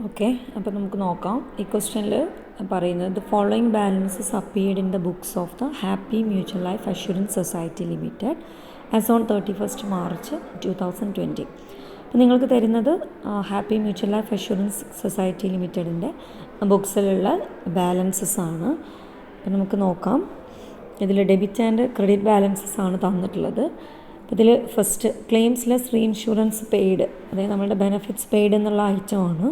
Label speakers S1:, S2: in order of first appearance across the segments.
S1: Okay, അപ്പോൾ നമുക്ക് നോക്കാം. ഈ ക്വസ്റ്റ്യനിൽ പറയുന്നത് the following balances appeared in the books of the happy mutual life assurance society limited as on 31 March 2020. അപ്പോൾ നിങ്ങൾക്ക് തരുന്നത് ഹാപ്പി മ്യൂച്വൽ ലൈഫ് അഷുറൻസ് സൊസൈറ്റി ലിമിറ്റഡിൻ്റെ ബുക്സിലുള്ള ബാലൻസസ് ആണ്. അപ്പോൾ നമുക്ക് നോക്കാം. ഇതിൽ ഡെബിറ്റ് ആൻഡ് ക്രെഡിറ്റ് ബാലൻസസ് ആണ് തന്നിട്ടുള്ളത്. അപ്പോൾ ഇതിൽ ഫസ്റ്റ് ക്ലെയിംസ്ലെസ് റീഇൻഷുറൻസ് പെയ്ഡ്, അതായത് നമ്മളുടെ ബെനിഫിറ്റ്സ് പെയ്ഡ് എന്നുള്ള ഐറ്റമാണ്.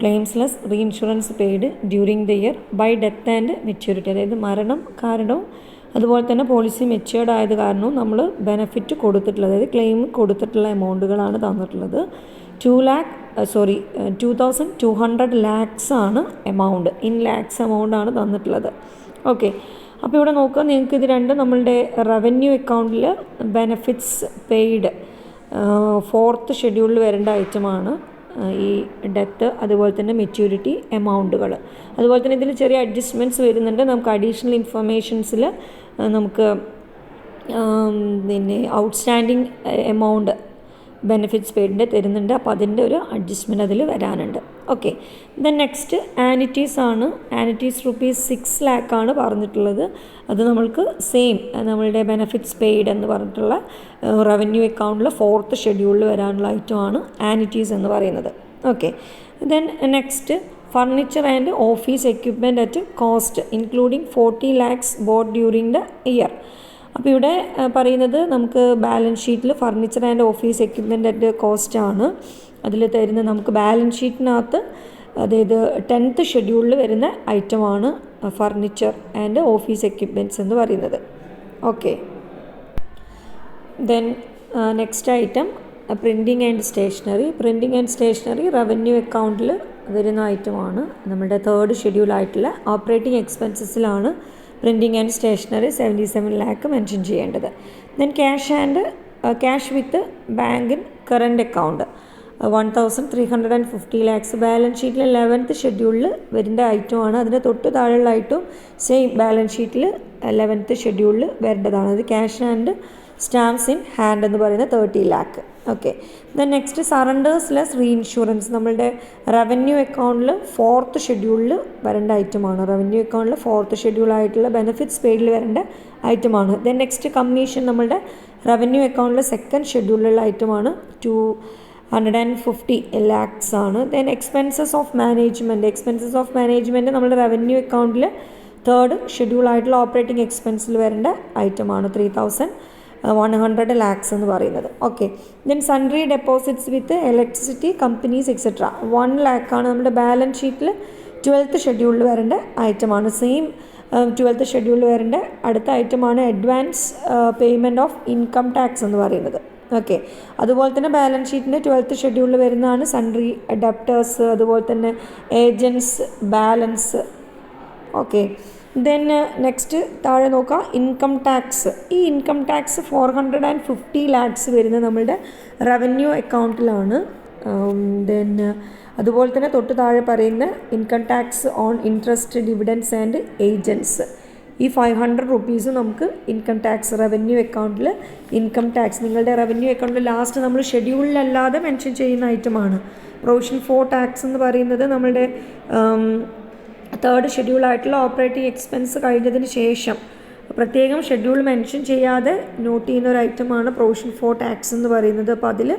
S1: Claims less reinsurance paid during the year by death and maturity, അതായത് മരണം കാരണവും അതുപോലെ തന്നെ പോളിസി മെച്യൂർഡ് ആയത് കാരണവും നമ്മൾ ബെനിഫിറ്റ് കൊടുത്തിട്ടുള്ളത്, അതായത് ക്ലെയിം കൊടുത്തിട്ടുള്ള എമൗണ്ടുകളാണ് തന്നിട്ടുള്ളത്. 2200 lakhs ആണ് എമൗണ്ട്, ഇൻ ലാക്സ് എമൗണ്ടാണ് തന്നിട്ടുള്ളത്. ഓക്കെ, അപ്പോൾ ഇവിടെ നോക്കുക, നിങ്ങൾക്ക് ഇത് രണ്ടും നമ്മളുടെ റവന്യൂ അക്കൗണ്ടിൽ ബെനിഫിറ്റ്സ് പെയ്ഡ് 4th ഷെഡ്യൂളിൽ വരേണ്ട ഐറ്റമാണ് ഈ ഡെത്ത്, അതുപോലെ തന്നെ മെച്യൂരിറ്റി എമൗണ്ടുകൾ. അതുപോലെ തന്നെ ഇതിൽ ചെറിയ അഡ്ജസ്റ്റ്മെൻറ്റ്സ് വരുന്നുണ്ട്. നമുക്ക് അഡീഷണൽ ഇൻഫർമേഷൻസിൽ നമുക്ക് പിന്നെ ഔട്ട്സ്റ്റാൻഡിങ് എമൗണ്ട് ബെനിഫിറ്റ്സ് പെയ്ഡിൻ്റെ തരുന്നുണ്ട്. അപ്പോൾ അതിൻ്റെ ഒരു അഡ്ജസ്റ്റ്മെൻറ്റ് അതിൽ വരാനുണ്ട്. ഓക്കെ, ദെൻ നെക്സ്റ്റ് ആനിറ്റീസ് ആണ്. ആനിറ്റീസ് ₹6 lakh ആണ് പറഞ്ഞിട്ടുള്ളത്. അത് നമ്മൾക്ക് സെയിം നമ്മളുടെ ബെനിഫിറ്റ്സ് പെയ്ഡ് എന്ന് പറഞ്ഞിട്ടുള്ള റവന്യൂ അക്കൗണ്ടിൽ 4th ഷെഡ്യൂളിൽ വരാനുള്ള ഐറ്റമാണ് ആനിറ്റീസ് എന്ന് പറയുന്നത്. Okay, then next furniture and office equipment at cost including 40 lakhs boat during the year. അപ്പോൾ ഇവിടെ പറയുന്നത് നമുക്ക് ബാലൻസ് ഷീറ്റിൽ furniture and office equipment at cost ആണ് അതിൽ തരുന്നത്. നമുക്ക് ബാലൻസ് ഷീറ്റിനകത്ത്, അതായത് 10th ഷെഡ്യൂളിൽ വരുന്ന ഐറ്റമാണ് ഫർണിച്ചർ ആൻഡ് ഓഫീസ് എക്യുപ്മെൻറ്റ്സ് എന്ന് പറയുന്നത്. Okay, then next item printing and stationery. Printing and stationery revenue അക്കൗണ്ടിൽ വരുന്ന ഐറ്റമാണ്. നമ്മുടെ 3rd ഷെഡ്യൂളായിട്ടുള്ള ഓപ്പറേറ്റിംഗ് എക്സ്പെൻസസിലാണ് printing and stationery 77 lakh mention ചെയ്യേണ്ടത്. Then cash with bank in current account 1350 lakhs balance ഷീറ്റിൽ 11th ഷെഡ്യൂളിൽ വരേണ്ട ഐറ്റമാണ്. അതിൻ്റെ തൊട്ട് താഴെയുള്ള ഐറ്റവും സെയിം ബാലൻസ് ഷീറ്റിൽ 11th ഷെഡ്യൂളിൽ വരേണ്ടതാണ്. അത് cash and stamps in hand എന്ന് പറയുന്നത് 30 lakh. Okay, then next surrenders less reinsurance നമ്മളുടെ റവന്യൂ അക്കൗണ്ടിൽ 4th ഷെഡ്യൂളിൽ വരേണ്ട ഐറ്റമാണ്. റവന്യൂ അക്കൗണ്ടിൽ 4th ഷെഡ്യൂളായിട്ടുള്ള ബെനിഫിറ്റ്സ് പെയ്ഡിൽ വരേണ്ട ഐറ്റമാണ്. ദെൻ നെക്സ്റ്റ് കമ്മീഷൻ നമ്മളുടെ റവന്യൂ അക്കൗണ്ടിൽ 2nd ഷെഡ്യൂളിലുള്ള ഐറ്റമാണ്. 250 lakhs ആണ്. ദെൻ എക്സ്പെൻസസ് ഓഫ് മാനേജ്മെൻറ്റ് നമ്മുടെ റവന്യൂ അക്കൗണ്ടിൽ 3rd ഷെഡ്യൂളായിട്ടുള്ള ഓപ്പറേറ്റിംഗ് എക്സ്പെൻസിൽ വരേണ്ട ഐറ്റമാണ് 3100 lakhs എന്ന് പറയുന്നത്. ഓക്കെ, ദെൻ സൺട്രി ഡെപ്പോസിറ്റ്സ് വിത്ത് ഇലക്ട്രിസിറ്റി കമ്പനീസ് എക്സെട്ര 1 lakh ആണ് നമ്മുടെ ബാലൻസ് ഷീറ്റിൽ 12th ഷെഡ്യൂളിൽ വരേണ്ട ഐറ്റമാണ്. സെയിം 12th ഷെഡ്യൂളിൽ വരേണ്ട അടുത്ത ഐറ്റമാണ് advance payment of income tax എന്ന് പറയുന്നത്. ഓക്കെ, അതുപോലെ തന്നെ ബാലൻസ് ഷീറ്റിൻ്റെ 12th ഷെഡ്യൂളിൽ വരുന്നതാണ് സൺട്രി ഡെപ്റ്റേഴ്സ്, അതുപോലെ തന്നെ agents balance. Okay, then next താഴെ നോക്കാം ഇൻകം ടാക്സ്. ഈ ഇൻകം ടാക്സ് 450 lakhs വരുന്നത് നമ്മളുടെ റവന്യൂ അക്കൗണ്ടിലാണ്. ദെൻ അതുപോലെ തന്നെ തൊട്ട് താഴെ പറയുന്ന income tax on interest dividends and agents, ഈ 500 rupees നമുക്ക് ഇൻകം ടാക്സ് റവന്യൂ അക്കൗണ്ടിൽ ഇൻകം ടാക്സ് നിങ്ങളുടെ റവന്യൂ അക്കൗണ്ടിൽ ലാസ്റ്റ് നമ്മൾ ഷെഡ്യൂളിലല്ലാതെ മെൻഷൻ ചെയ്യുന്ന ഐറ്റമാണ്. പ്രൊവിഷൻ ഫോർ ടാക്സ് എന്ന് പറയുന്നത് നമ്മളുടെ 3rd ഷെഡ്യൂളായിട്ടുള്ള ഓപ്പറേറ്റിംഗ് എക്സ്പെൻസ് കഴിഞ്ഞതിന് ശേഷം പ്രത്യേകം ഷെഡ്യൂൾ മെൻഷൻ ചെയ്യാതെ നോട്ട് ചെയ്യുന്ന ഒരു ഐറ്റമാണ് പ്രൊവിഷൻ ഫോർ ടാക്സ് എന്ന് പറയുന്നത്. അപ്പോൾ അതിൽ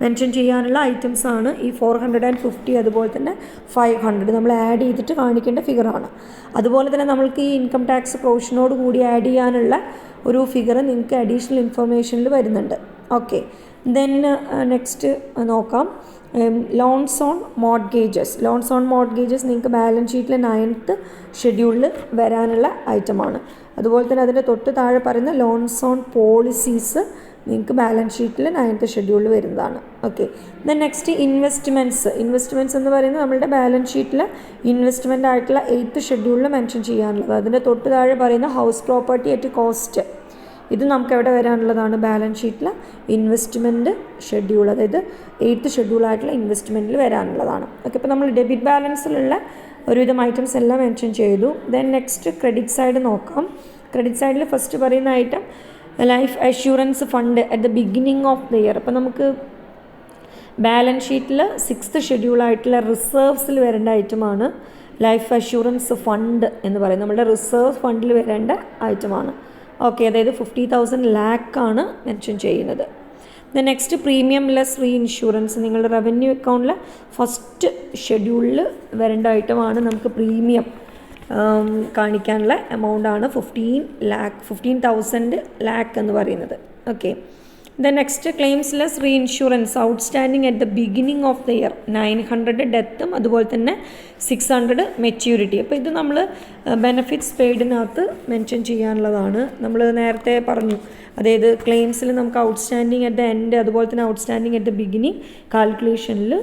S1: മെൻഷൻ ചെയ്യാനുള്ള ഐറ്റംസാണ് ഈ 450, അതുപോലെ തന്നെ 500 നമ്മൾ ആഡ് ചെയ്തിട്ട് കാണിക്കേണ്ട ഫിഗറാണ്. അതുപോലെ തന്നെ നമ്മൾക്ക് ഈ ഇൻകം ടാക്സ് പ്രൊവിഷനോട് കൂടി ആഡ് ചെയ്യാനുള്ള ഒരു ഫിഗർ നിങ്ങൾക്ക് അഡീഷണൽ ഇൻഫർമേഷനിൽ വരുന്നുണ്ട്. ഓക്കെ, ദെൻ നെക്സ്റ്റ് നോക്കാം ലോൺസ് ഓൺ മോർട്ട്ഗേജസ് നിങ്ങൾക്ക് ബാലൻസ് ഷീറ്റിലെ 9th ഷെഡ്യൂളിൽ വരാനുള്ള ഐറ്റമാണ്. അതുപോലെ തന്നെ അതിൻ്റെ തൊട്ട് താഴെ പറയുന്ന ലോൺസ് ഓൺ പോളിസീസ് നിങ്ങൾക്ക് ബാലൻസ് ഷീറ്റിൽ 9th ഷെഡ്യൂളിൽ വരുന്നതാണ്. ഓക്കെ, ദെൻ നെക്സ്റ്റ് ഇൻവെസ്റ്റ്മെൻറ്റ്സ് എന്ന് പറയുന്നത് നമ്മളുടെ ബാലൻസ് ഷീറ്റിൽ ഇൻവെസ്റ്റ്മെൻ്റ് ആയിട്ടുള്ള 8th ഷെഡ്യൂളിൽ മെൻഷൻ ചെയ്യാനുള്ളത്. അതിൻ്റെ തൊട്ട് താഴെ പറയുന്ന ഹൗസ് പ്രോപ്പർട്ടി അറ്റ് കോസ്റ്റ്, ഇത് നമുക്ക് എവിടെ വരാനുള്ളതാണ് ബാലൻസ് ഷീറ്റിൽ ഇൻവെസ്റ്റ്മെൻറ്റ് ഷെഡ്യൂൾ, അതായത് 8th ഷെഡ്യൂളായിട്ടുള്ള ഇൻവെസ്റ്റ്മെൻറ്റിൽ വരാനുള്ളതാണ്. ഓക്കെ, അപ്പോൾ നമ്മൾ ഡെബിറ്റ് ബാലൻസിലുള്ള ഒരുവിധം ഐറ്റംസ് എല്ലാം മെൻഷൻ ചെയ്തു. ദെൻ നെക്സ്റ്റ് ക്രെഡിറ്റ് സൈഡ് നോക്കാം. ക്രെഡിറ്റ് സൈഡിൽ ഫസ്റ്റ് പറയുന്ന item life assurance fund at the beginning of the year. അപ്പോൾ നമുക്ക് ബാലൻസ് ഷീറ്റിൽ 6th ഷെഡ്യൂളായിട്ടുള്ള റിസർവ്സിൽ വരേണ്ട ഐറ്റമാണ് ലൈഫ് അഷുറൻസ് ഫണ്ട് എന്ന് പറയും. നമ്മുടെ റിസർവ് ഫണ്ടിൽ വരേണ്ട ഐറ്റമാണ്. ഓക്കെ, അതായത് 50,000 ലാക്കാണ് മെൻഷൻ ചെയ്യുന്നത്. Next premium less re insurance. നിങ്ങളുടെ റവന്യൂ അക്കൗണ്ടിൽ ഫസ്റ്റ് ഷെഡ്യൂളിൽ വരേണ്ട ഐറ്റമാണ് നമുക്ക് പ്രീമിയം കാണിക്കാനുള്ള എമൗണ്ടാണ് 15,000 ലാക്ക് എന്ന് പറയുന്നത്. Okay, next claims less re insurance outstanding at the beginning of the year 900 ഡെത്തും അതുപോലെ തന്നെ 600 മെച്യൂരിറ്റി. അപ്പോൾ ഇത് നമ്മൾ ബെനഫിറ്റ്സ് പെയ്ഡിനകത്ത് മെൻഷൻ ചെയ്യാനുള്ളതാണ്. നമ്മൾ നേരത്തെ പറഞ്ഞു, അതായത് ക്ലെയിംസിൽ നമുക്ക് ഔട്ട്സ്റ്റാൻഡിങ് അറ്റ് ദ എൻഡ് അതുപോലെ തന്നെ ഔട്ട്സ്റ്റാൻഡിങ് അറ്റ് ദ ബിഗിനിങ് കാൽക്കുലേഷനിൽ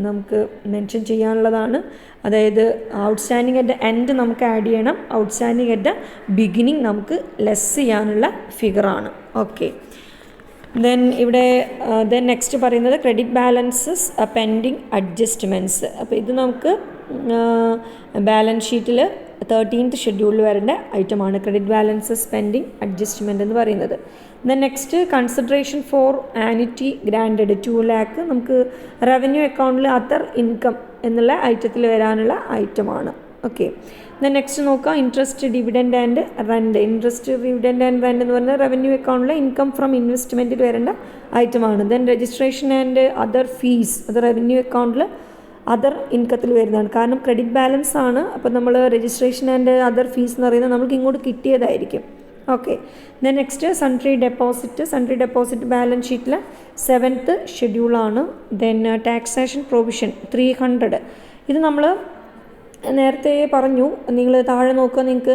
S1: നമുക്ക് മെൻഷൻ ചെയ്യാനുള്ളതാണ്. അതായത് ഔട്ട്സ്റ്റാൻഡിങ് അറ്റ് ദ എൻഡ് നമുക്ക് ആഡ് ചെയ്യണം, ഔട്ട്സ്റ്റാൻഡിങ് അറ്റ് ദ ബിഗിനിങ് നമുക്ക് ലെസ് ചെയ്യാനുള്ള ഫിഗറാണ്. ഓക്കെ, ഇവിടെ നെക്സ്റ്റ് പറയുന്നത് ക്രെഡിറ്റ് ബാലൻസസ് പെൻഡിങ് അഡ്ജസ്റ്റ്മെൻറ്റ്സ്. അപ്പോൾ ഇത് നമുക്ക് ബാലൻസ് ഷീറ്റിൽ 13th ഷെഡ്യൂളിൽ വരേണ്ട ഐറ്റമാണ് ക്രെഡിറ്റ് ബാലൻസസ് പെൻഡിങ് അഡ്ജസ്റ്റ്മെൻറ്റ് എന്ന് പറയുന്നത്. Next consideration for annuity granted 2 lakh നമുക്ക് റവന്യൂ അക്കൗണ്ടിൽ അതർ ഇൻകം എന്നുള്ള ഐറ്റത്തിൽ വരാനുള്ള ഐറ്റമാണ്. ഓക്കെ, നെക്സ്റ്റ് നോക്കാം interest dividend and rent. Interest dividend and rent എന്ന് പറഞ്ഞാൽ റവന്യൂ അക്കൗണ്ടിലെ ഇൻകം ഫ്രം ഇൻവെസ്റ്റ്മെൻറ്റിൽ വരേണ്ട ഐറ്റമാണ്. രജിസ്ട്രേഷൻ ആൻഡ് അതർ ഫീസ് അത് റവന്യൂ അക്കൗണ്ടിൽ അതർ ഇൻകത്തിൽ വരുന്നതാണ്. കാരണം ക്രെഡിറ്റ് ബാലൻസ് ആണ്. അപ്പോൾ നമ്മൾ രജിസ്ട്രേഷൻ ആൻഡ് അതർ ഫീസ് എന്ന് പറയുന്നത് നമുക്ക് ഇങ്ങോട്ട് കിട്ടിയതായിരിക്കും. Okay, next sundry deposit balance ഷീറ്റിൽ 7th ഷെഡ്യൂളാണ്. Taxation provision 300. ഇത് നമ്മൾ നേരത്തെ പറഞ്ഞു, നിങ്ങൾ താഴെ നോക്കുക, നിങ്ങൾക്ക്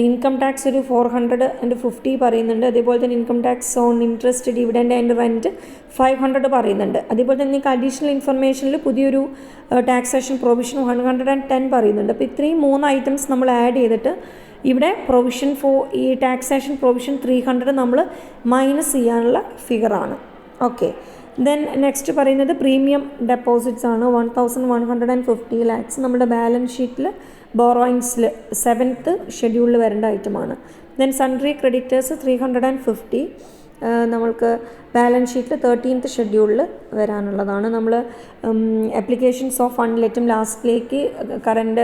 S1: ഇൻകം ടാക്സ് ഒരു 450 പറയുന്നുണ്ട്. അതേപോലെ തന്നെ income tax on interest dividend and rent 500 പറയുന്നുണ്ട്. അതേപോലെ തന്നെ നിങ്ങൾക്ക് അഡീഷണൽ ഇൻഫർമേഷനിൽ പുതിയൊരു ടാക്സേഷൻ പ്രൊവിഷൻ 110 പറയുന്നുണ്ട്. അപ്പോൾ ഇത്രയും 3 ഐറ്റംസ് നമ്മൾ ആഡ് ചെയ്തിട്ട് ഇവിടെ പ്രൊവിഷൻ ഈ ടാക്സേഷൻ പ്രൊവിഷൻ 300 നമ്മൾ മൈനസ് ചെയ്യാനുള്ള ഫിഗറാണ്. ഓക്കെ, നെക്സ്റ്റ് പറയുന്നത് പ്രീമിയം ഡെപ്പോസിറ്റ്സ് ആണ് 1,150 ലാക്സ് നമ്മുടെ ബാലൻസ് ഷീറ്റിൽ ബോറോയിങ്സിൽ 7th ഷെഡ്യൂളിൽ വരേണ്ട ഐറ്റമാണ്. സൺട്രി ക്രെഡിറ്റേഴ്സ് 350 നമ്മൾക്ക് ബാലൻസ് ഷീറ്റിൽ 13th ഷെഡ്യൂളിൽ വരാനുള്ളതാണ്. നമ്മൾ ആപ്ലിക്കേഷൻസ് ഓഫ് ഫണ്ടിൽ ഏറ്റവും ലാസ്റ്റിലേക്ക് കറണ്ട്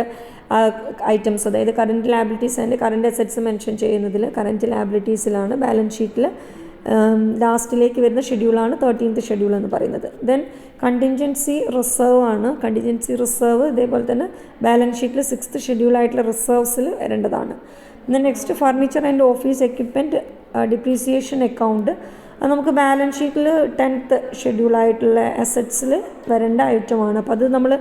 S1: ഐറ്റംസ്, അതായത് current liabilities and current assets mention ചെയ്യുന്നതിൽ കറണ്ട് ലാബിലിറ്റീസിലാണ് ബാലൻസ് ഷീറ്റിൽ ലാസ്റ്റിലേക്ക് വരുന്ന ഷെഡ്യൂളാണ് 13th ഷെഡ്യൂൾ എന്ന് പറയുന്നത്. കണ്ടിൻജൻസി റിസർവ് ആണ്. കണ്ടിൻജൻസി റിസർവ് ഇതേപോലെ തന്നെ ബാലൻസ് ഷീറ്റിൽ 6th ഷെഡ്യൂളായിട്ടുള്ള റിസർവ്സിൽ വരേണ്ടതാണ്. Next furniture and office equipment depreciation account അത് നമുക്ക് ബാലൻസ് ഷീറ്റിൽ 10th ഷെഡ്യൂളായിട്ടുള്ള അസറ്റ്സിൽ വരേണ്ട ഐറ്റമാണ്. അപ്പോൾ അത് നമ്മൾ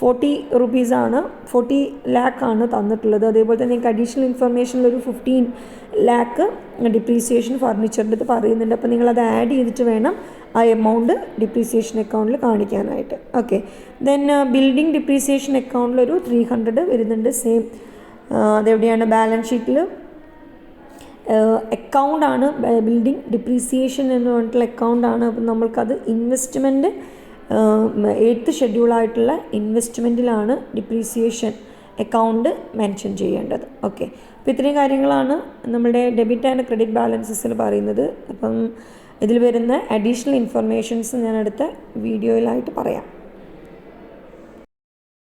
S1: 40 റുപ്പീസാണ് 40 ലാക്കാണ് തന്നിട്ടുള്ളത്. അതേപോലെ തന്നെ നിങ്ങൾക്ക് അഡീഷണൽ ഇൻഫർമേഷനിൽ ഒരു 15 ലാക്ക് ഡിപ്രീസിയേഷൻ ഫർണിച്ചറിൻ്റെ ഇത് പറയുന്നുണ്ട്. അപ്പോൾ നിങ്ങളത് ആഡ് ചെയ്തിട്ട് വേണം ആ എമൗണ്ട് ഡിപ്രീസിയേഷൻ അക്കൗണ്ടിൽ കാണിക്കാനായിട്ട്. ഓക്കെ, ബിൽഡിംഗ് ഡിപ്രീസിയേഷൻ അക്കൗണ്ടിൽ ഒരു 300 വരുന്നുണ്ട്. സെയിം അതെവിടെയാണ് ബാലൻസ് ഷീറ്റിൽ അക്കൗണ്ടാണ് ബിൽഡിംഗ് ഡിപ്രീസിയേഷൻ എന്ന് പറഞ്ഞിട്ടുള്ള അക്കൗണ്ടാണ്. അപ്പം നമ്മൾക്കത് ഇൻവെസ്റ്റ്മെൻറ്റ് 8th ഷെഡ്യൂളായിട്ടുള്ള ഇൻവെസ്റ്റ്മെൻറ്റിലാണ് ഡിപ്രീസിയേഷൻ അക്കൗണ്ട് മെൻഷൻ ചെയ്യേണ്ടത്. ഓക്കെ, അപ്പോൾ ഇത്രയും കാര്യങ്ങളാണ് നമ്മുടെ ഡെബിറ്റ് ആൻഡ് ക്രെഡിറ്റ് ബാലൻസസിൽ പറയുന്നത്. അപ്പം ഇതിൽ വരുന്ന അഡീഷണൽ ഇൻഫർമേഷൻസ് ഞാൻ അടുത്ത വീഡിയോയിലായിട്ട് പറയാം.